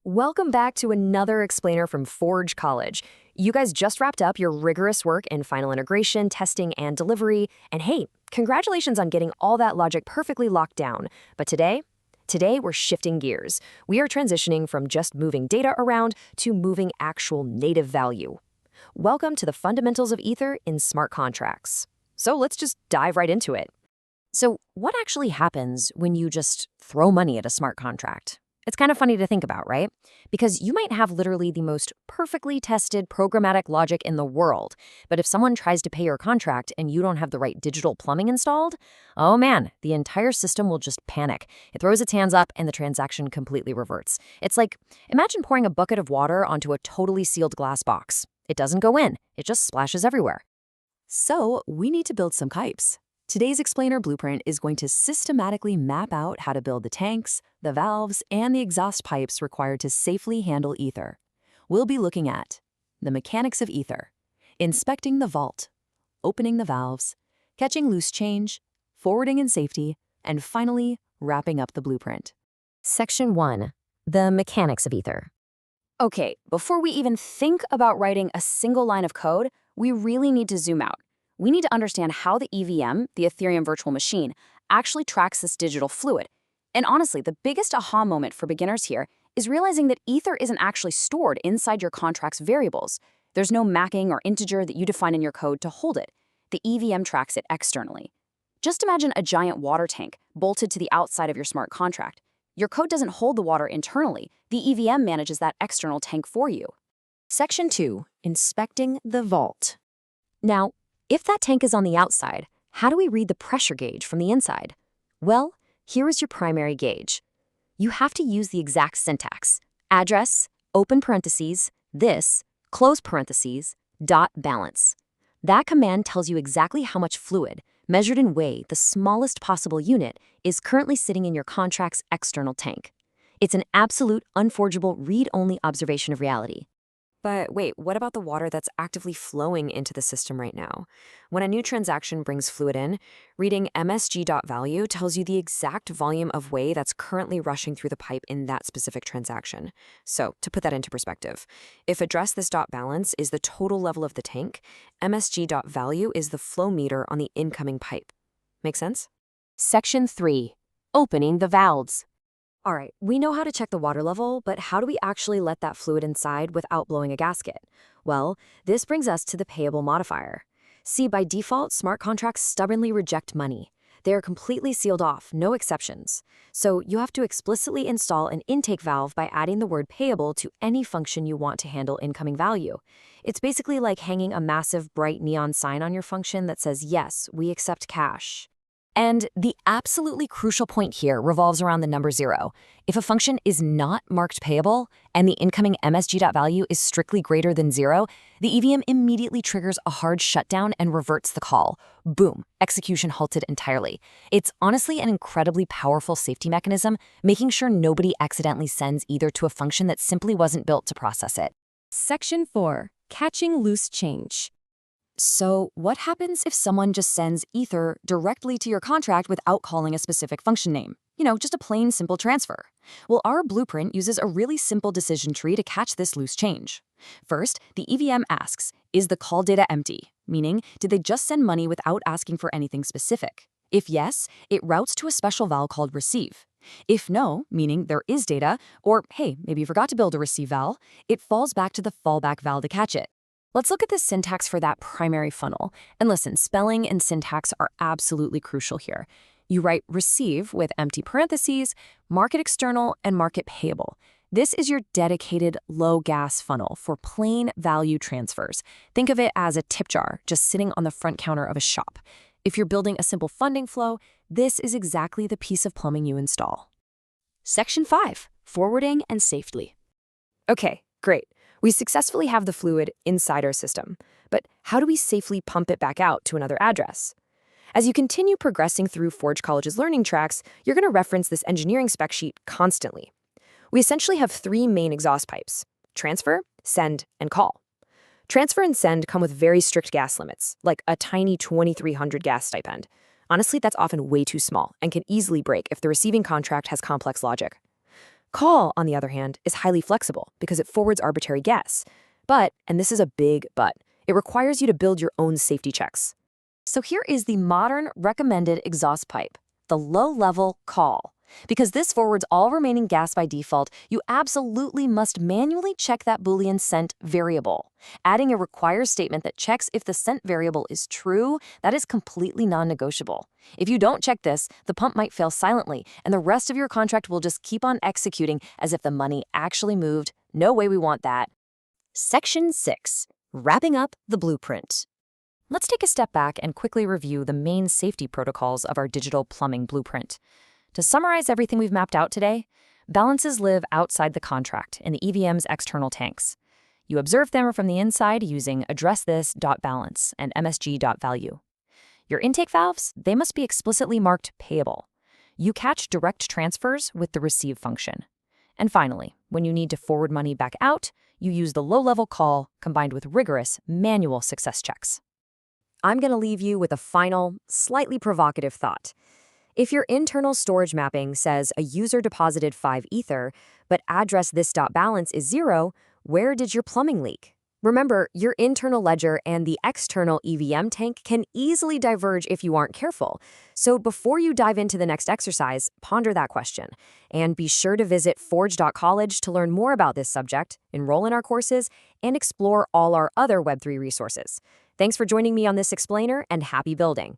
Welcome back to another explainer from Forge College. You guys just wrapped up your rigorous work in final integration, testing, and delivery. And hey, congratulations on getting all that logic perfectly locked down. But today we're shifting gears. We are transitioning from just moving data around to moving actual native value. Welcome to the fundamentals of Ether in smart contracts. So let's just dive right into it. So what actually happens when you just throw money at a smart contract? It's kind of funny to think about, right? Because you might have literally the most perfectly tested programmatic logic in the world, but if someone tries to pay your contract and you don't have the right digital plumbing installed, oh man, the entire system will just panic. It throws its hands up and the transaction completely reverts. It's like, imagine pouring a bucket of water onto a totally sealed glass box. It doesn't go in, it just splashes everywhere. So we need to build some pipes. Today's explainer blueprint is going to systematically map out how to build the tanks, the valves, and the exhaust pipes required to safely handle Ether. We'll be looking at the mechanics of Ether, inspecting the vault, opening the valves, catching loose change, forwarding and safety, and finally, wrapping up the blueprint. Section 1. The mechanics of Ether. Okay, before we even think about writing a single line of code, we really need to zoom out. We need to understand how the EVM, the Ethereum virtual machine, actually tracks this digital fluid. And honestly, the biggest aha moment for beginners here is realizing that Ether isn't actually stored inside your contract's variables. There's no macking or integer that you define in your code to hold it. The EVM tracks it externally. Just imagine a giant water tank bolted to the outside of your smart contract. Your code doesn't hold the water internally. The EVM manages that external tank for you. Section 2. Inspecting the vault. Now, if that tank is on the outside, how do we read the pressure gauge from the inside? Well, here is your primary gauge. You have to use the exact syntax: address, open parentheses, this, close parentheses, dot balance. That command tells you exactly how much fluid, measured in weight, the smallest possible unit, is currently sitting in your contract's external tank. It's an absolute, unforgeable, read-only observation of reality. But wait, what about the water that's actively flowing into the system right now? When a new transaction brings fluid in, reading msg.value tells you the exact volume of whey that's currently rushing through the pipe in that specific transaction. So, to put that into perspective, if address this dot balance is the total level of the tank, msg.value is the flow meter on the incoming pipe. Make sense? Section 3. Opening the valves. All right, we know how to check the water level, but how do we actually let that fluid inside without blowing a gasket? Well, this brings us to the payable modifier. See, by default, smart contracts stubbornly reject money. They are completely sealed off, no exceptions. So you have to explicitly install an intake valve by adding the word payable to any function you want to handle incoming value. It's basically like hanging a massive bright neon sign on your function that says, yes, we accept cash. And the absolutely crucial point here revolves around the number 0. If a function is not marked payable and the incoming msg.value is strictly greater than 0, the EVM immediately triggers a hard shutdown and reverts the call. Boom, execution halted entirely. It's honestly an incredibly powerful safety mechanism, making sure nobody accidentally sends Ether to a function that simply wasn't built to process it. Section 4. Catching loose change. So what happens if someone just sends Ether directly to your contract without calling a specific function name? Just a plain, simple transfer. Well, our blueprint uses a really simple decision tree to catch this loose change. First, the EVM asks, is the calldata empty? Meaning, did they just send money without asking for anything specific? If yes, it routes to a special val called receive. If no, meaning there is data, or hey, maybe you forgot to build a receive val, it falls back to the fallback val to catch it. Let's look at the syntax for that primary funnel. And listen, spelling and syntax are absolutely crucial here. You write receive with empty parentheses, market external, and market payable. This is your dedicated low-gas funnel for plain value transfers. Think of it as a tip jar just sitting on the front counter of a shop. If you're building a simple funding flow, this is exactly the piece of plumbing you install. Section 5. Forwarding and safely. Okay, great. We successfully have the fluid inside our system, but how do we safely pump it back out to another address? As you continue progressing through Forge College's learning tracks, you're going to reference this engineering spec sheet constantly. We essentially have 3 main exhaust pipes: transfer, send, and call. Transfer and send come with very strict gas limits, like a tiny 2,300 gas stipend. Honestly, that's often way too small and can easily break if the receiving contract has complex logic. Call, on the other hand, is highly flexible because it forwards arbitrary guess. But, and this is a big but, it requires you to build your own safety checks. So here is the modern recommended exhaust pipe, the low-level call. Because this forwards all remaining gas by default, you absolutely must manually check that Boolean sent variable. Adding a requires statement that checks if the sent variable is true, that is completely non-negotiable. If you don't check this, the pump might fail silently, and the rest of your contract will just keep on executing as if the money actually moved. No way we want that. Section 6. Wrapping up the blueprint. Let's take a step back and quickly review the main safety protocols of our digital plumbing blueprint. To summarize everything we've mapped out today, balances live outside the contract in the EVM's external tanks. You observe them from the inside using addressthis.balance and msg.value. Your intake valves, they must be explicitly marked payable. You catch direct transfers with the receive function. And finally, when you need to forward money back out, you use the low-level call combined with rigorous manual success checks. I'm going to leave you with a final, slightly provocative thought. If your internal storage mapping says a user deposited 5 Ether, but address this.balance is 0, where did your plumbing leak? Remember, your internal ledger and the external EVM tank can easily diverge if you aren't careful. So before you dive into the next exercise, ponder that question. And be sure to visit forge.college to learn more about this subject, enroll in our courses, and explore all our other Web3 resources. Thanks for joining me on this explainer, and happy building.